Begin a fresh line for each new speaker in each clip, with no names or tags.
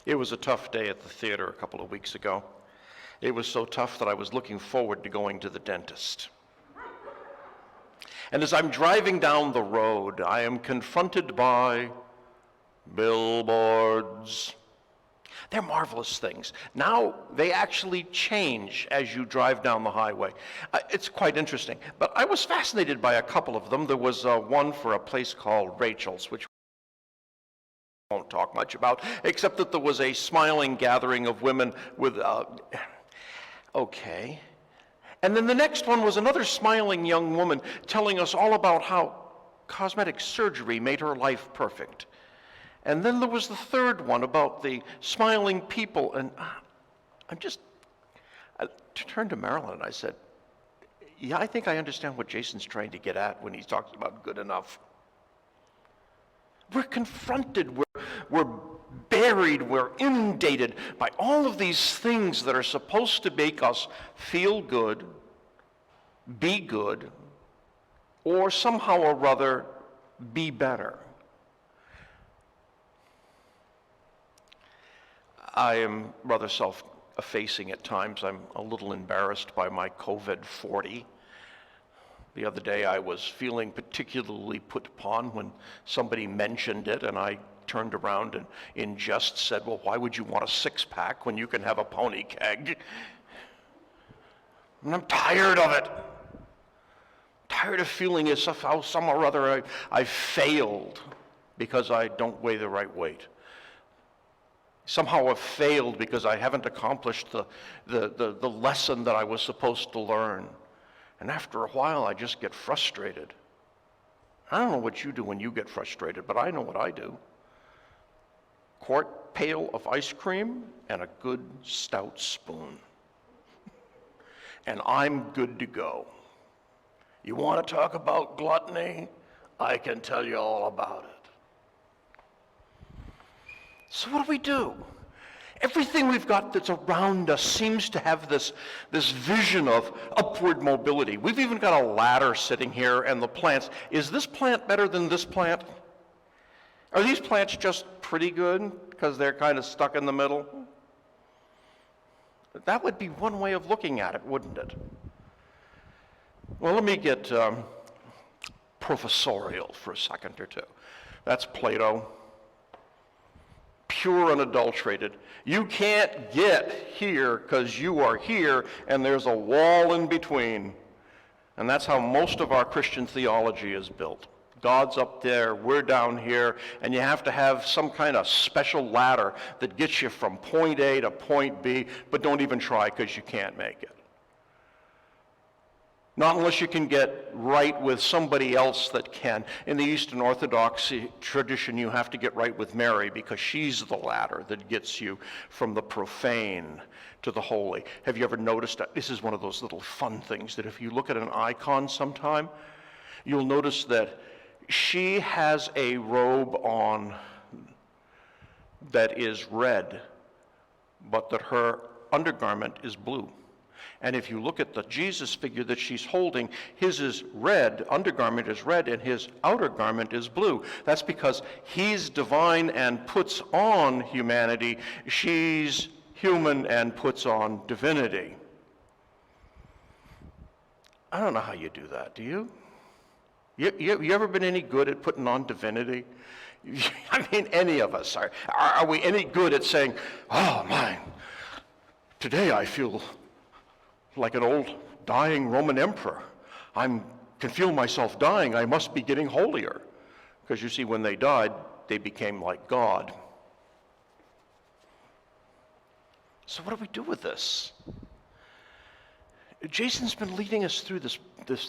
It was a tough day at the theater a couple of weeks ago. It was so tough that I was looking forward to going to the dentist. And as I'm driving down the road, I am confronted by billboards. They're marvelous things. Now they actually change as you drive down the highway. It's quite interesting. But I was fascinated by a couple of them. There was one for a place called Rachel's, which I won't talk much about, except that there was a smiling gathering of women with, okay. And then the next one was another smiling young woman telling us all about how cosmetic surgery made her life perfect. And then there was the third one about the smiling people, and I turned to Marilyn and I said, yeah, I think I understand what Jason's trying to get at when he talks about good enough. We're confronted, we're buried, we're inundated by all of these things that are supposed to make us feel good, be good, or somehow or other be better. I am rather self-effacing at times. I'm a little embarrassed by my COVID-40. The other day I was feeling particularly put upon when somebody mentioned it, and I turned around and in jest said, well, why would you want a six-pack when you can have a pony keg? And I'm tired of it. Tired of feeling as if some or other I failed because I don't weigh the right weight. Somehow I've failed because I haven't accomplished the lesson that I was supposed to learn. And after a while, I just get frustrated. I don't know what you do when you get frustrated, but I know what I do. Quart pail of ice cream and a good stout spoon. And I'm good to go. You want to talk about gluttony? I can tell you all about it. So what do? Everything we've got that's around us seems to have this vision of upward mobility. We've even got a ladder sitting here, and the plants. Is this plant better than this plant? Are these plants just pretty good because they're kind of stuck in the middle? That would be one way of looking at it, wouldn't it? Well, let me get professorial for a second or two. That's Plato. Pure unadulterated. You can't get here because you are here and there's a wall in between. And that's how most of our Christian theology is built. God's up there, we're down here, and you have to have some kind of special ladder that gets you from point A to point B, but don't even try because you can't make it. Not unless you can get right with somebody else that can. In the Eastern Orthodox tradition, you have to get right with Mary because she's the ladder that gets you from the profane to the holy. Have you ever noticed that? This is one of those little fun things that if you look at an icon sometime, you'll notice that she has a robe on that is red, but that her undergarment is blue. And if you look at the Jesus figure that she's holding, his is red, undergarment is red, and his outer garment is blue. That's because he's divine and puts on humanity. She's human and puts on divinity. I don't know how you do that, do you? You ever been any good at putting on divinity? I mean, any of us. Are we any good at saying, oh, my, today I feel like an old dying Roman emperor. I can feel myself dying. I must be getting holier. Because you see, when they died, they became like God. So what do we do with this? Jason's been leading us through this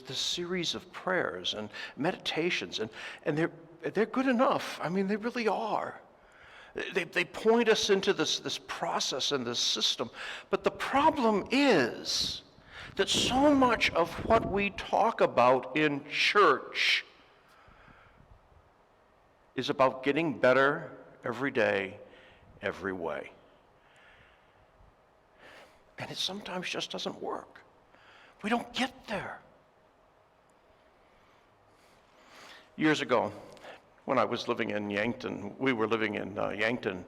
series of prayers and meditations, and they're good enough. I mean, they really are. They point us into this process and this system. But the problem is that so much of what we talk about in church is about getting better every day, every way. And it sometimes just doesn't work. We don't get there. Years ago, when I was living in Yankton, we were living in Yankton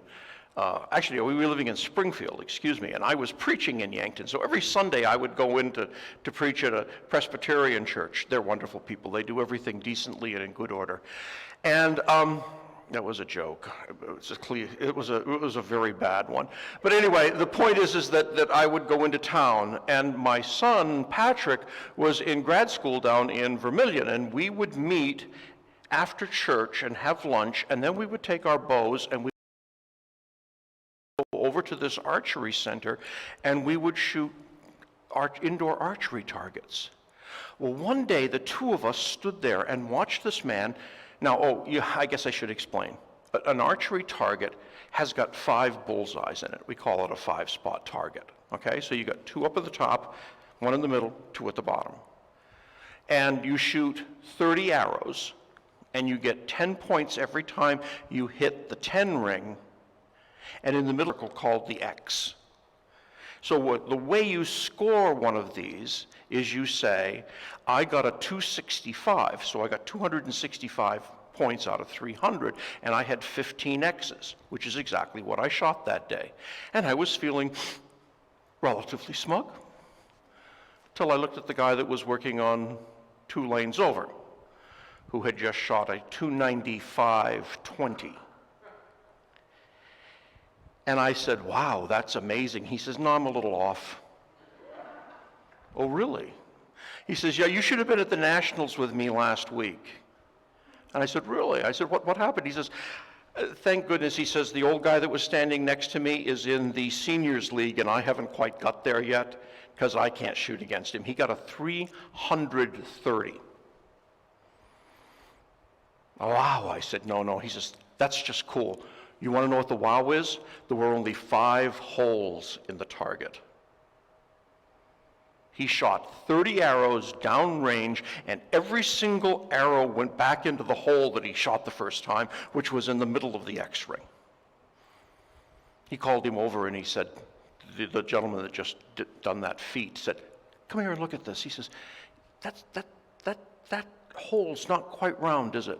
Actually, we were living in Springfield, excuse me, and I was preaching in Yankton. So every Sunday I would go in to preach at a Presbyterian church. They're wonderful people. They do everything decently and in good order. And that was a joke. It was a very bad one. But anyway, the point is that I would go into town, and my son, Patrick, was in grad school down in Vermilion, and we would meet after church and have lunch, and then we would take our bows and we go over to this archery center, and we would shoot indoor archery targets. Well, one day the two of us stood there and watched this man. Now, I guess I should explain. An archery target has got 5 bullseyes in it. We call it a 5-spot target. Okay, so you got 2 up at the top, 1 in the middle, 2 at the bottom. And you shoot 30 arrows, and you get 10 points every time you hit the 10 ring, and in the middle called the X. So the way you score one of these is you say, I got a 265, so I got 265 points out of 300, and I had 15 X's, which is exactly what I shot that day. And I was feeling relatively smug, till I looked at the guy that was working on 2 lanes over, who had just shot a 295-20. And I said, wow, that's amazing. He says, no, I'm a little off. Oh, really? He says, yeah, you should have been at the Nationals with me last week. And I said, really? I said, what happened? He says, thank goodness, he says, the old guy that was standing next to me is in the seniors league, and I haven't quite got there yet because I can't shoot against him. He got a 330. Wow, I said, no. He says, that's just cool. You want to know what the wow is? There were only 5 holes in the target. He shot 30 arrows downrange, and every single arrow went back into the hole that he shot the first time, which was in the middle of the X-ring. He called him over and he said, the gentleman that just done that feat said, come here and look at this. He says, that hole's not quite round, is it?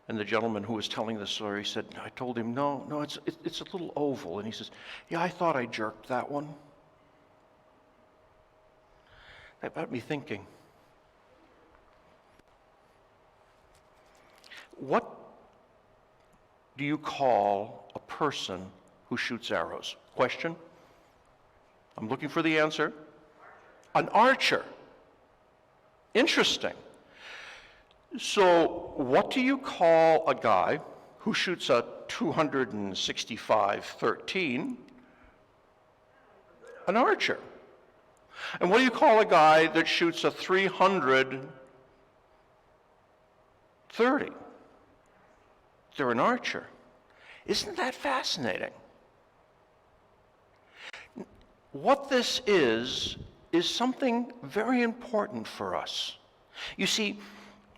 And the gentleman who was telling the story said, I told him, no, it's a little oval. And he says, yeah, I thought I jerked that one. That got me thinking. What do you call a person who shoots arrows? Question? I'm looking for the answer. An archer. Interesting. So what do you call a guy who shoots a 265-13? An archer. And what do you call a guy that shoots a 330? They're an archer. Isn't that fascinating? What this is something very important for us. You see,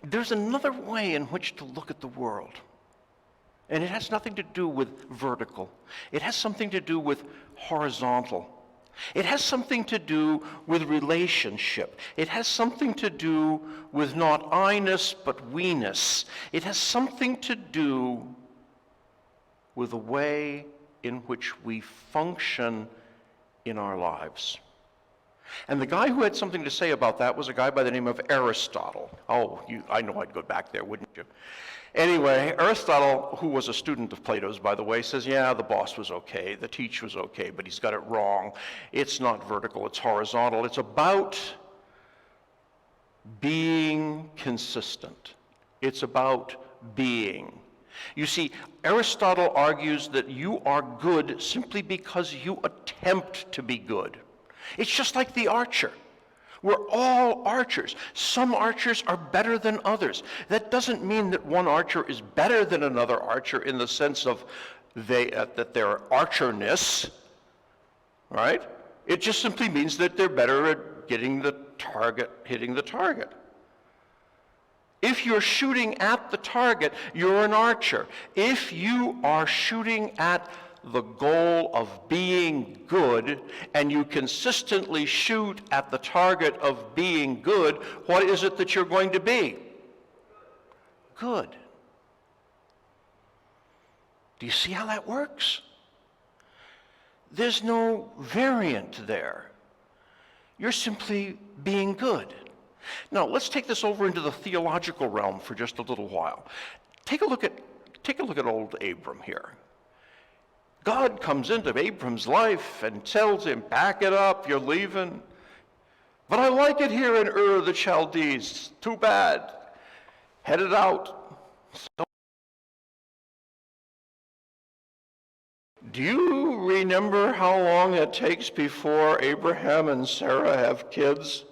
there's another way in which to look at the world. And it has nothing to do with vertical. It has something to do with horizontal. It has something to do with relationship. It has something to do with not I-ness, but we-ness. It has something to do with the way in which we function in our lives. And the guy who had something to say about that was a guy by the name of Aristotle. Oh, I know I'd go back there, wouldn't you? Anyway, Aristotle, who was a student of Plato's, by the way, says, yeah, the boss was okay, the teach was okay, but he's got it wrong. It's not vertical, it's horizontal. It's about being consistent. It's about being. You see, Aristotle argues that you are good simply because you attempt to be good. It's just like the archer. We're all archers. Some archers are better than others. That doesn't mean that one archer is better than another archer in the sense of that their archerness, right? It just simply means that they're better at getting the target, hitting the target. If you're shooting at the target, you're an archer. If you are shooting at the goal of being good, and you consistently shoot at the target of being good, what is it that you're going to be? Good. Do you see how that works? There's no variant there. You're simply being good. Now, let's take this over into the theological realm for just a little while. Take a look at old Abram here. God comes into Abram's life and tells him, pack it up, you're leaving. But I like it here in Ur the Chaldees. Too bad. Headed out. So, do you remember how long it takes before Abraham and Sarah have kids?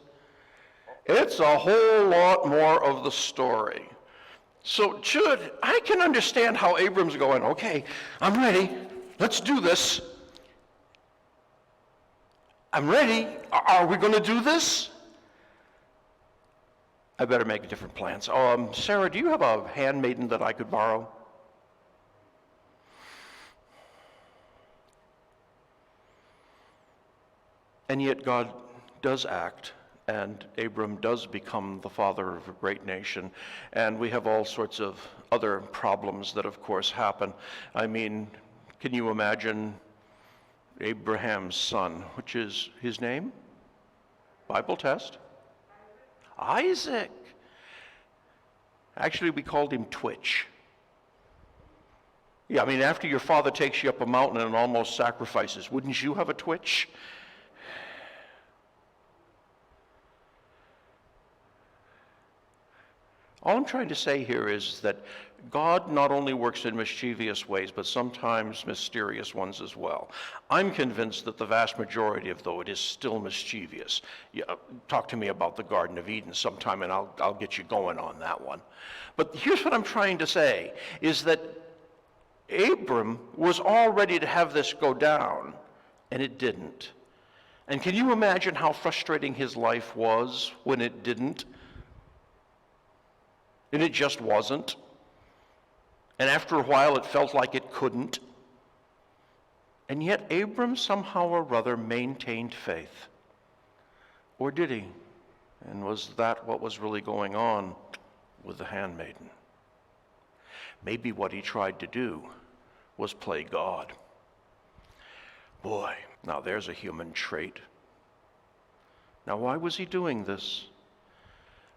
It's a whole lot more of the story. So, Jude, I can understand how Abram's going, okay, I'm ready. Let's do this. I'm ready. Are we going to do this? I better make different plans. Sarah, do you have a handmaiden that I could borrow? And yet God does act, and Abram does become the father of a great nation, and we have all sorts of other problems that of course happen. I mean, can you imagine Abraham's son, which is his name? Bible test? Isaac. Actually, we called him Twitch. Yeah, I mean, after your father takes you up a mountain and almost sacrifices, wouldn't you have a twitch? All I'm trying to say here is that God not only works in mischievous ways, but sometimes mysterious ones as well. I'm convinced that the vast majority of it is still mischievous. Talk to me about the Garden of Eden sometime, and I'll get you going on that one. But here's what I'm trying to say, is that Abram was all ready to have this go down, and it didn't. And can you imagine how frustrating his life was when it didn't? And it just wasn't. And after a while, it felt like it couldn't. And yet, Abram somehow or other maintained faith. Or did he? And was that what was really going on with the handmaiden? Maybe what he tried to do was play God. Boy, now there's a human trait. Now, why was he doing this?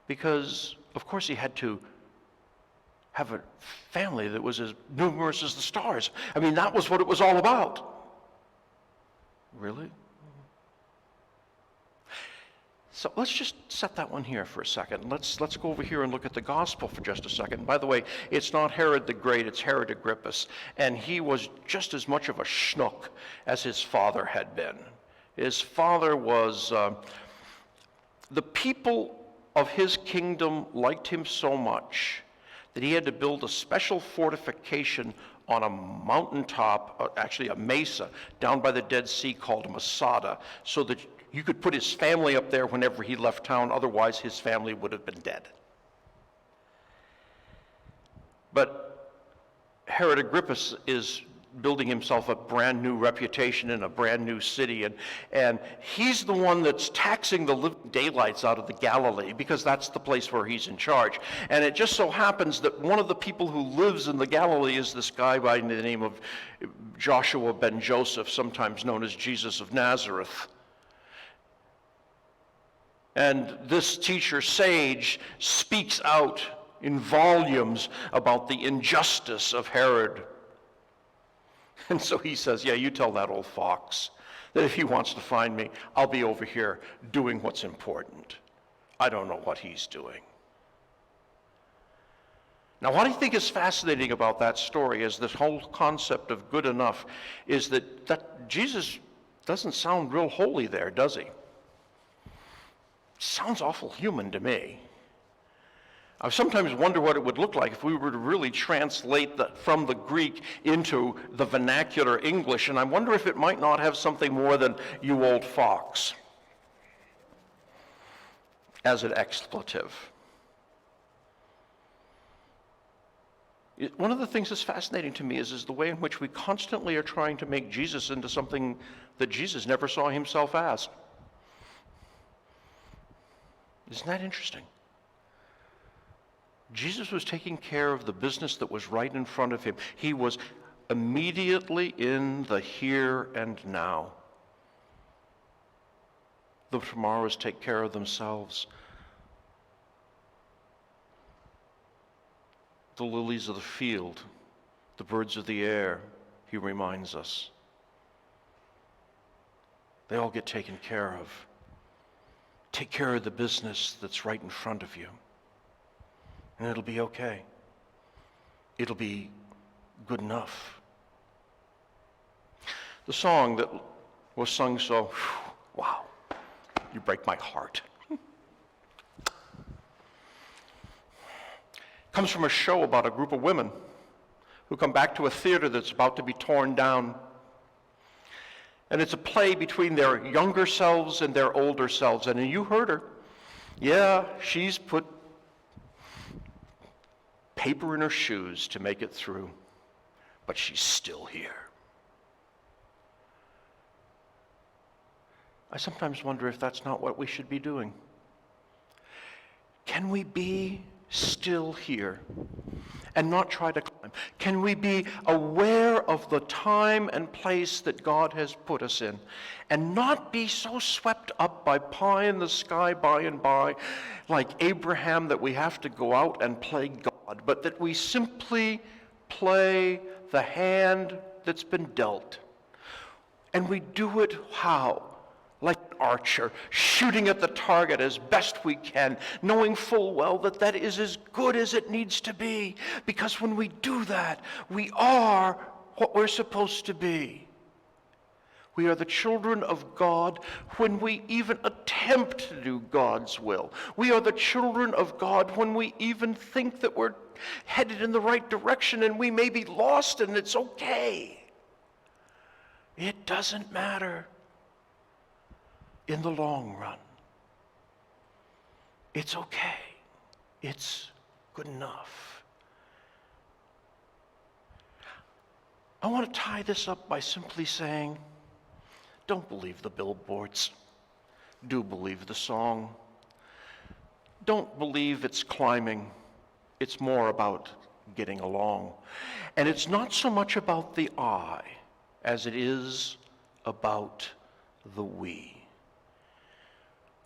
Because, of course, he had to have a family that was as numerous as the stars. I mean, that was what it was all about. Really? So let's just set that one here for a second. Let's go over here and look at the gospel for just a second. By the way, it's not Herod the Great, it's Herod Agrippus. And he was just as much of a schnook as his father had been. His father was, the people of his kingdom liked him so much that he had to build a special fortification on a mountaintop, actually a mesa, down by the Dead Sea called Masada, so that you could put his family up there whenever he left town, otherwise his family would have been dead. But Herod Agrippus is building himself a brand new reputation in a brand new city, and he's the one that's taxing the living daylights out of the Galilee, because that's the place where he's in charge. And it just so happens that one of the people who lives in the Galilee is this guy by the name of Joshua ben Joseph, sometimes known as Jesus of Nazareth. And this teacher sage speaks out in volumes about the injustice of Herod. And so he says, yeah, you tell that old fox that if he wants to find me, I'll be over here doing what's important. I don't know what he's doing. Now, what I think is fascinating about that story is this whole concept of good enough is that Jesus doesn't sound real holy there, does he? Sounds awful human to me. I sometimes wonder what it would look like if we were to really translate that from the Greek into the vernacular English, and I wonder if it might not have something more than "you old fox" as an expletive. One of the things that's fascinating to me is the way in which we constantly are trying to make Jesus into something that Jesus never saw himself as. Isn't that interesting? Jesus was taking care of the business that was right in front of him. He was immediately in the here and now. The tomorrows take care of themselves. The lilies of the field, the birds of the air, he reminds us. They all get taken care of. Take care of the business that's right in front of you, and it'll be okay. It'll be good enough. The song that was sung so, wow, you break my heart. Comes from a show about a group of women who come back to a theater that's about to be torn down. And it's a play between their younger selves and their older selves. And you heard her. Yeah, she's put paper in her shoes to make it through, but she's still here. I sometimes wonder if that's not what we should be doing. Can we be still here and not try to climb? Can we be aware of the time and place that God has put us in and not be so swept up by pie in the sky by and by like Abraham that we have to go out and play God, but that we simply play the hand that's been dealt. And we do it how? Like an archer, shooting at the target as best we can, knowing full well that that is as good as it needs to be. Because when we do that, we are what we're supposed to be. We are the children of God when we even attempt to do God's will. We are the children of God when we even think that we're headed in the right direction and we may be lost, and it's okay. It doesn't matter. In the long run, it's okay. It's good enough. I want to tie this up by simply saying, don't believe the billboards. Do believe the song. Don't believe it's climbing. It's more about getting along. And it's not so much about the I as it is about the we.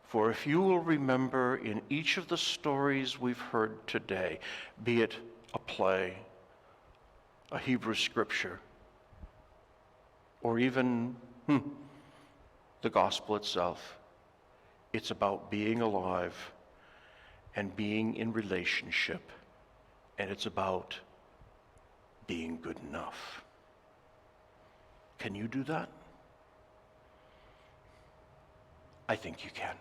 For if you will remember in each of the stories we've heard today, be it a play, a Hebrew scripture, or even the gospel itself, it's about being alive and being in relationship, and it's about being good enough. Can you do that? I think you can.